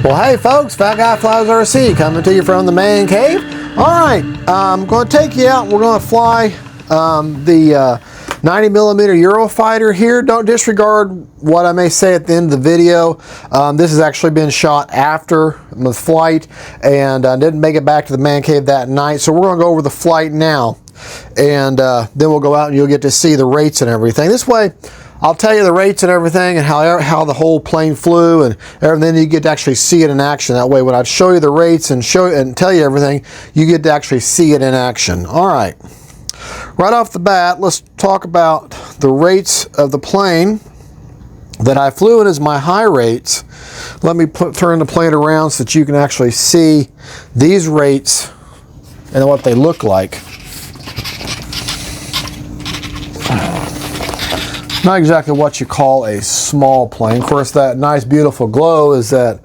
Well, hey folks, Fat Guy Flies RC coming to you from the man cave. All right, I'm going to take you out. We're going to fly the 90mm Eurofighter here. Don't disregard what I may say at the end of the video. This has actually been shot after the flight and didn't make it back to the man cave that night. So we're going to go over the flight now, and then we'll go out and you'll get to see the rates and everything. This way, I'll tell you the rates and everything and how the whole plane flew and everything. You get to actually see it in action. That way, when I show you the rates and tell you everything, you get to actually see it in action. All right. Right off the bat, let's talk about the rates of the plane that I flew in as my high rates. Let me turn the plane around so that you can actually see these rates and what they look like. Not exactly what you call a small plane. Of course, that nice, beautiful glow is that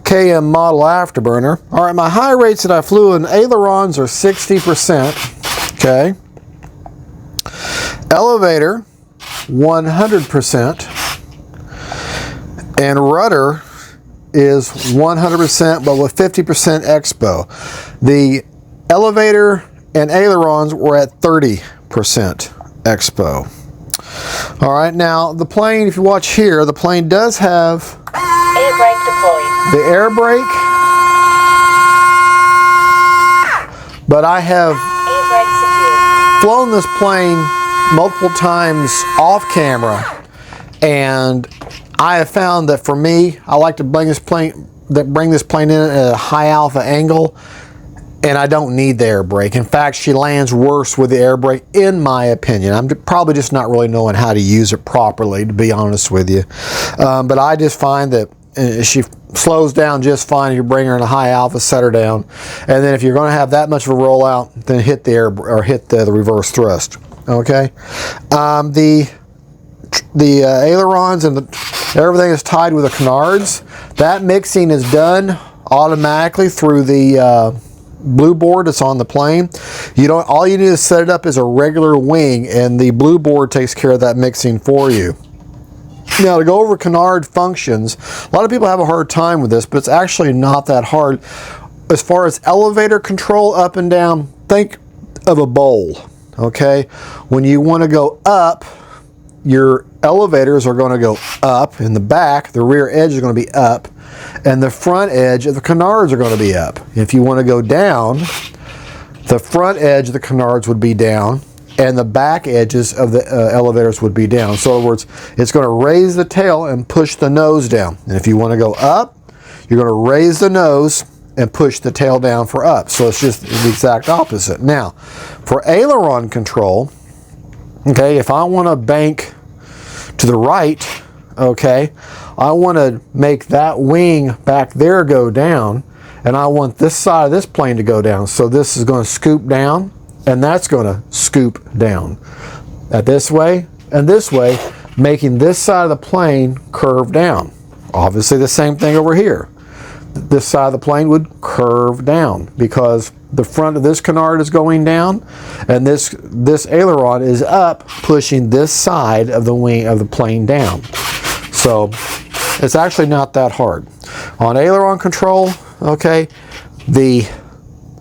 KM model afterburner. All right, my high rates that I flew in, ailerons are 60%, okay? Elevator, 100%. And rudder is 100%, but with 50% expo. The elevator and ailerons were at 30% expo. All right, now the plane, if you watch here, the plane does have air brake deployed. The air brake, but I have flown this plane multiple times off camera, and I have found that for me, I like to bring this plane in at a high alpha angle, and I don't need the air brake. In fact, she lands worse with the air brake, in my opinion. I'm probably just not really knowing how to use it properly, to be honest with you. But I just find that she slows down just fine if you bring her in a high alpha, set her down. And then if you're going to have that much of a rollout, then hit the air or hit the reverse thrust. Okay. The ailerons and everything is tied with the canards. That mixing is done automatically through the blue board that's on the plane. All you need to set it up as a regular wing, and the blue board takes care of that mixing for you. Now, to go over canard functions, a lot of people have a hard time with this, but it's actually not that hard. As far as elevator control up and down, think of a bowl, okay? When you want to go up, your elevators are going to go up in the back, the rear edge is going to be up, and the front edge of the canards are going to be up. If you want to go down, the front edge of the canards would be down, and the back edges of the elevators would be down. So in other words, it's going to raise the tail and push the nose down. And if you want to go up, you're going to raise the nose and push the tail down for up. So it's just the exact opposite. Now, for aileron control, okay, if I want to bank to the right, okay, I want to make that wing back there go down, and I want this side of this plane to go down. So this is going to scoop down, and that's going to scoop down. This way and this way, making this side of the plane curve down. Obviously the same thing over here. This side of the plane would curve down because the front of this canard is going down, and this aileron is up, pushing this side of the wing of the plane down. So it's actually not that hard. On aileron control, okay, the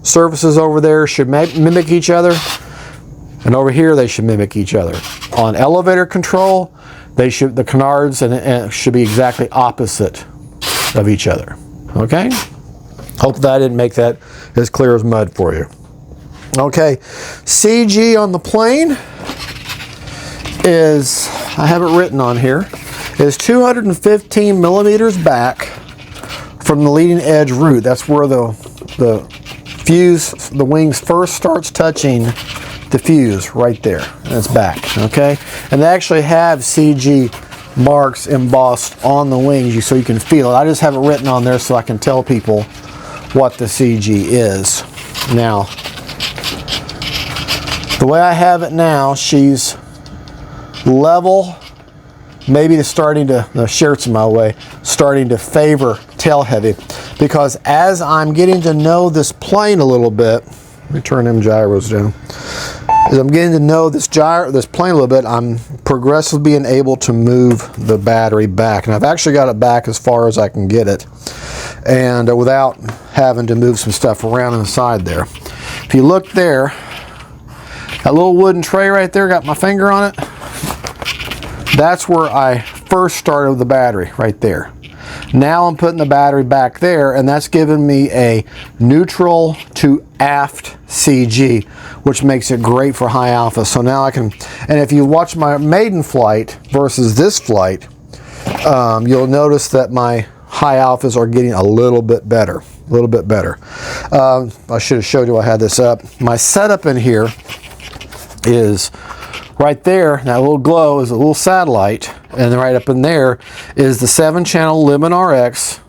surfaces over there should mimic each other, and over here they should mimic each other. On elevator control, the canards should be exactly opposite of each other. Okay? Hope that I didn't make that as clear as mud for you. Okay, CG on the plane is, I have it written on here, is 215 millimeters back from the leading edge root. That's where the wings first starts touching the fuse, right there. That's back, okay? And they actually have CG marks embossed on the wings so you can feel it. I just have it written on there so I can tell people what the CG is. Now, the way I have it now, she's level, maybe starting to, the shirt's in my way, starting to favor tail heavy, because as I'm getting to know this plane a little bit, let me turn them gyros down. as I'm getting to know this plane a little bit, I'm progressively being able to move the battery back. And I've actually got it back as far as I can get it, and without having to move some stuff around inside there. If you look there, that little wooden tray right there, got my finger on it. That's where I first started the battery, right there. Now I'm putting the battery back there, and that's giving me a neutral to aft CG, which makes it great for high alpha. So now I can, and if you watch my maiden flight versus this flight, you'll notice that my high alphas are getting a little bit better. A little bit better. I should have showed you I had this up. My setup in here is right there. That little glow is a little satellite, and then right up in there is the 7-channel Lemon RX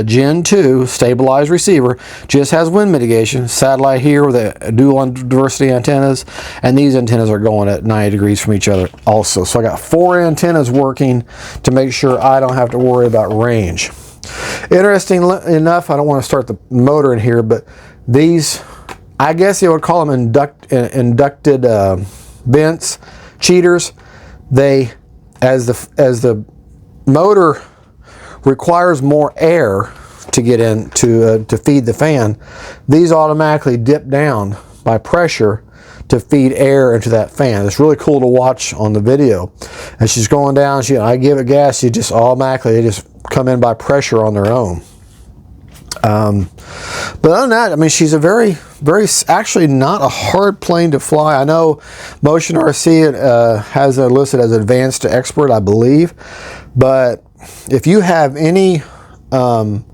Gen 2 stabilized receiver. Just has wind mitigation. Satellite here with a dual diversity antennas, and these antennas are going at 90 degrees from each other also. So I got 4 antennas working to make sure I don't have to worry about range. Interesting enough, I don't want to start the motor in here, but these, I guess you would call them inducted vents, cheaters. They, as the motor requires more air to get in to feed the fan, these automatically dip down by pressure to feed air into that fan. It's really cool to watch on the video. And she's going down, I give it gas, they just come in by pressure on their own. But other than that, I mean, she's a very, actually not a hard plane to fly. I know Motion RC has it listed as advanced to expert, I believe. But if you have any 90mm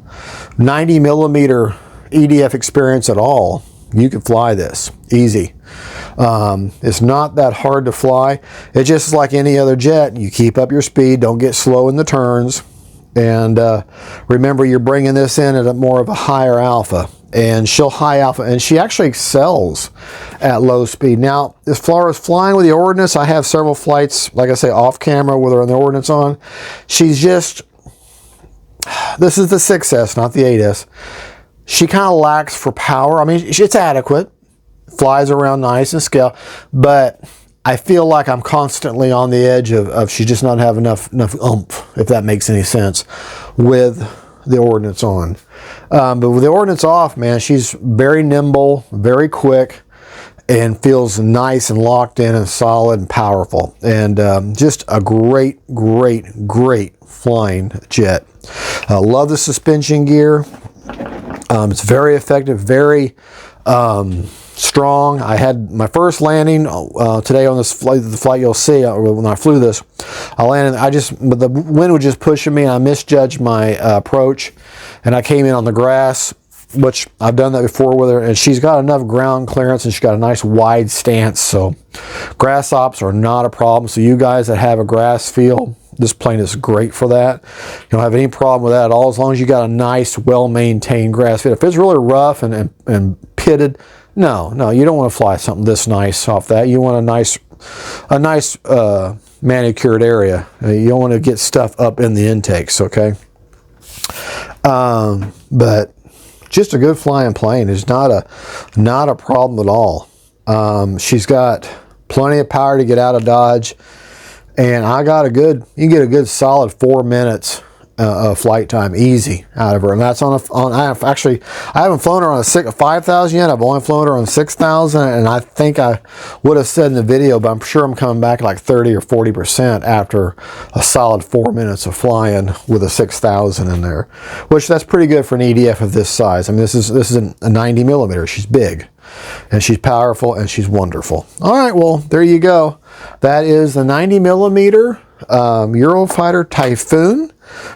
EDF experience at all, you can fly this easy. It's not that hard to fly. It's just like any other jet. You keep up your speed, don't get slow in the turns. And remember, you're bringing this in at more of a higher alpha, and she'll high alpha, and she actually excels at low speed. Now, as far as flying with the ordnance, I have several flights, like I say, off camera with her on the ordnance on. She's just, this is the 6S, not the 8S. She kind of lacks for power. I mean, it's adequate, flies around nice and scale, but I feel like I'm constantly on the edge of she just not have enough oomph, if that makes any sense, with the ordnance on. But with the ordnance off, man, she's very nimble, very quick, and feels nice and locked in and solid and powerful. And just a great flying jet. I love the suspension gear. It's very effective, very strong. I had my first landing today on this flight, the flight you'll see when I flew this. I landed, but the wind was just pushing me, and I misjudged my approach, and I came in on the grass, which I've done that before with her, and she's got enough ground clearance, and she's got a nice wide stance, so grass ops are not a problem. So you guys that have a grass feel, this plane is great for that. You don't have any problem with that at all, as long as you got a nice, well-maintained grass field. If it's really rough and pitted, no, you don't want to fly something this nice off that. You want a nice manicured area. You don't want to get stuff up in the intakes, okay? But just a good flying plane. It's not a problem at all. She's got plenty of power to get out of Dodge, and you can get a good solid 4 minutes of flight time easy out of her, and that's I haven't flown her on a 5,000 yet. I've only flown her on 6,000, and I think I would have said in the video, but I'm sure I'm coming back like 30 or 40% after a solid 4 minutes of flying with a 6,000 in there, which that's pretty good for an EDF of this size. I mean, this is a 90mm. She's big, and she's powerful, and she's wonderful. All right, well, there you go. That is the 90mm Eurofighter Typhoon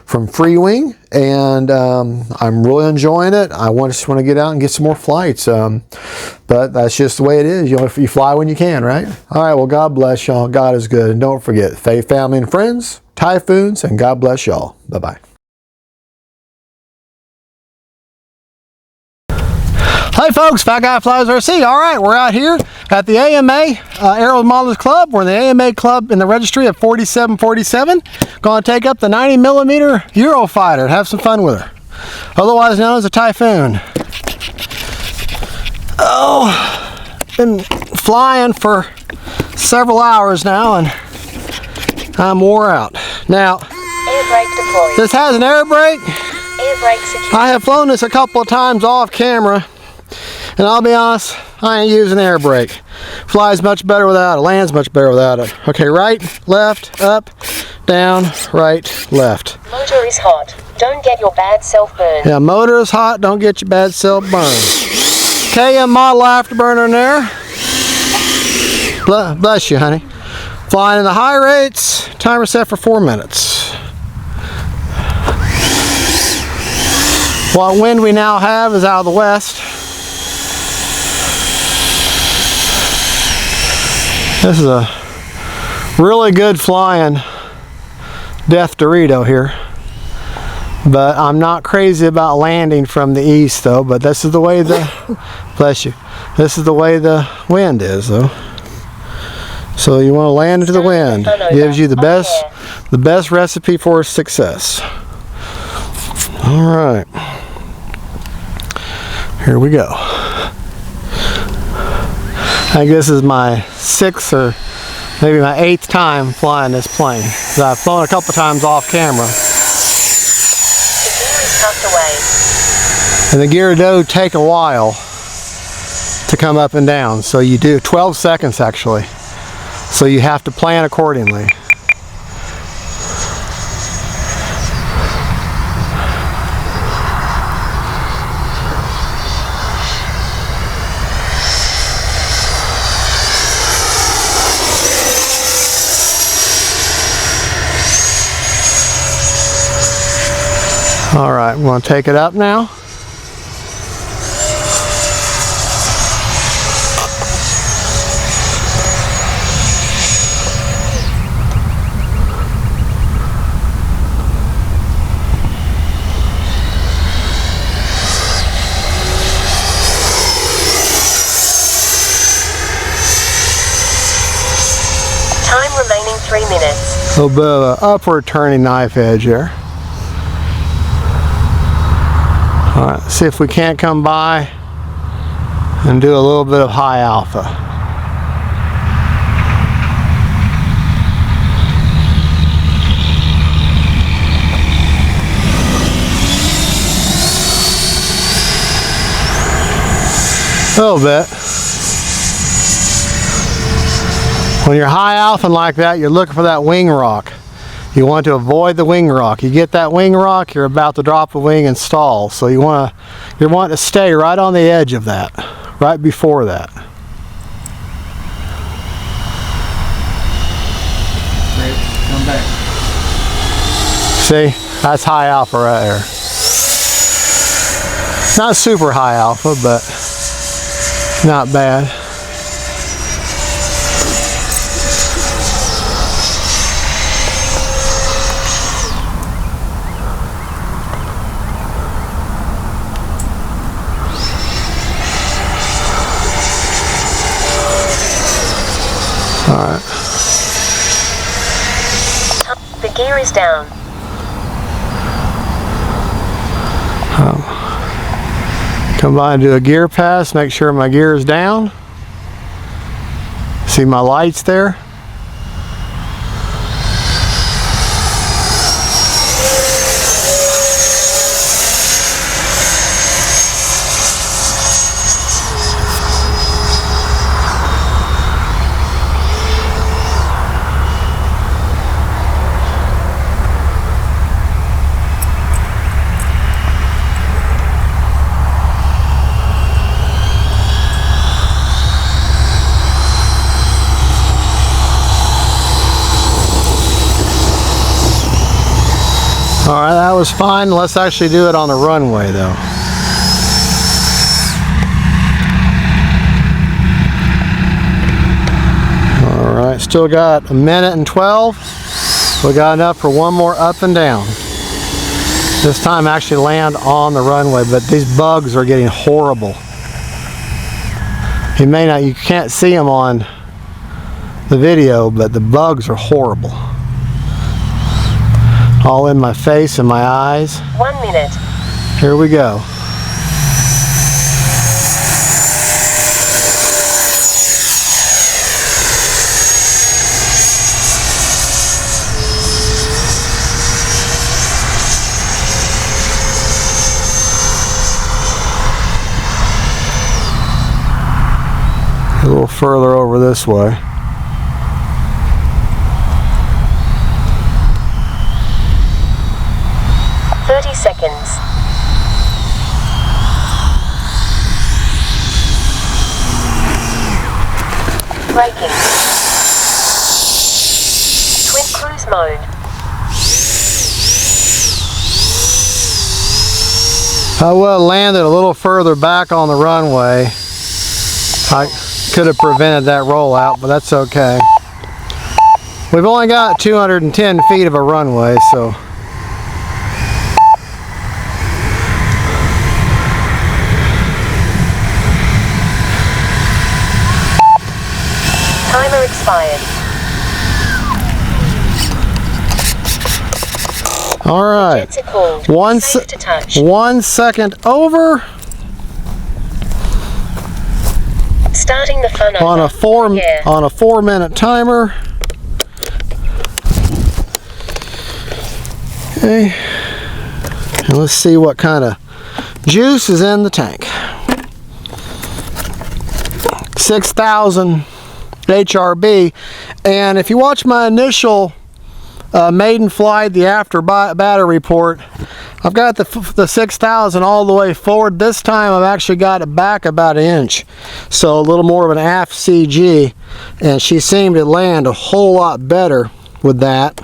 from Freewing, and I'm really enjoying it. I just want to get out and get some more flights, but that's just the way it is. You fly when you can, right? All right, well, God bless y'all. God is good, and don't forget, faith, family, and friends, Typhoons, and God bless y'all. Bye-bye. Hey folks, Fat Guy Flies RC. All right, we're out here at the AMA Aero Modelers Club. We're in the AMA Club in the registry of 4747. Going to take up the 90mm Eurofighter and have some fun with her, otherwise known as a Typhoon. Oh, been flying for several hours now and I'm wore out. Now, Air brake deployed. this has an air brake. Air brake secured. I have flown this a couple of times off camera, and I'll be honest, I ain't using air brake. Flies much better without it, lands much better without it. Okay, right, left, up, down, right, left. Motor is hot. Don't get your bad self burned. Yeah, motor is hot, don't get your bad self burned. KM model afterburner in there. Bless you, honey. Flying in the high rates, timer set for 4 minutes. What wind we now have is out of the west. This is a really good flying Death Dorito here. But I'm not crazy about landing from the east though, but this is the way the, bless you, this is the way the wind is though. So you want to land into the wind. Gives you the best recipe for success. All right. Here we go. I think this is my 6th or maybe my 8th time flying this plane. So I've flown a couple times off camera. The gear is tucked away. And the gear do take a while to come up and down. So you do 12 seconds actually. So you have to plan accordingly. All right, we're going to take it up now. Time remaining 3 minutes. A little bit of an upward turning knife edge here. All right, see if we can't come by and do a little bit of high alpha. A little bit. When you're high alpha like that, you're looking for that wing rock. You want to avoid the wing rock. You get that wing rock, you're about to drop a wing and stall. So you want to stay right on the edge of that, right before that. Come back. See, that's high alpha right there. Not super high alpha, but not bad. Alright. The gear is down. Come by and do a gear pass, make sure my gear is down. See my lights there? Alright, that was fine. Let's actually do it on the runway though. Alright, still got 1:12. We got enough for one more up and down. This time actually land on the runway, but these bugs are getting horrible. You can't see them on the video, but the bugs are horrible. All in my face and my eyes. 1 minute. Here we go. further over this way. Seconds. Braking. Twin cruise mode. I would have landed a little further back on the runway. I could have prevented that rollout, but that's okay. We've only got 210 feet of a runway, so. Timer expired. All right. Jets are cooled. Safe to touch. 1 second over. Starting the fun On a over. 4-minute timer. Okay. And let's see what kind of juice is in the tank. 6,000 HRB, and if you watch my initial maiden flight, the after battery report, I've got the 6,000 all the way forward. This time I've actually got it back about 1 inch, so a little more of an aft CG, and she seemed to land a whole lot better with that.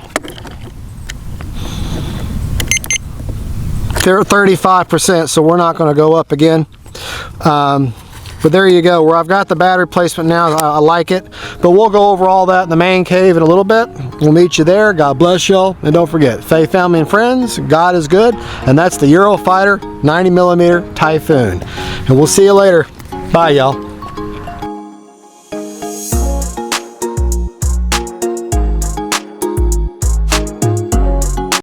They're at 35%, so we're not going to go up again. But there you go, where I've got the battery placement now. I like it, but we'll go over all that in the main cave in a little bit. We'll meet you there. God bless y'all, and don't forget, faith, family, and friends, God is good, and that's the Eurofighter 90mm Typhoon. And we'll see you later. Bye, y'all.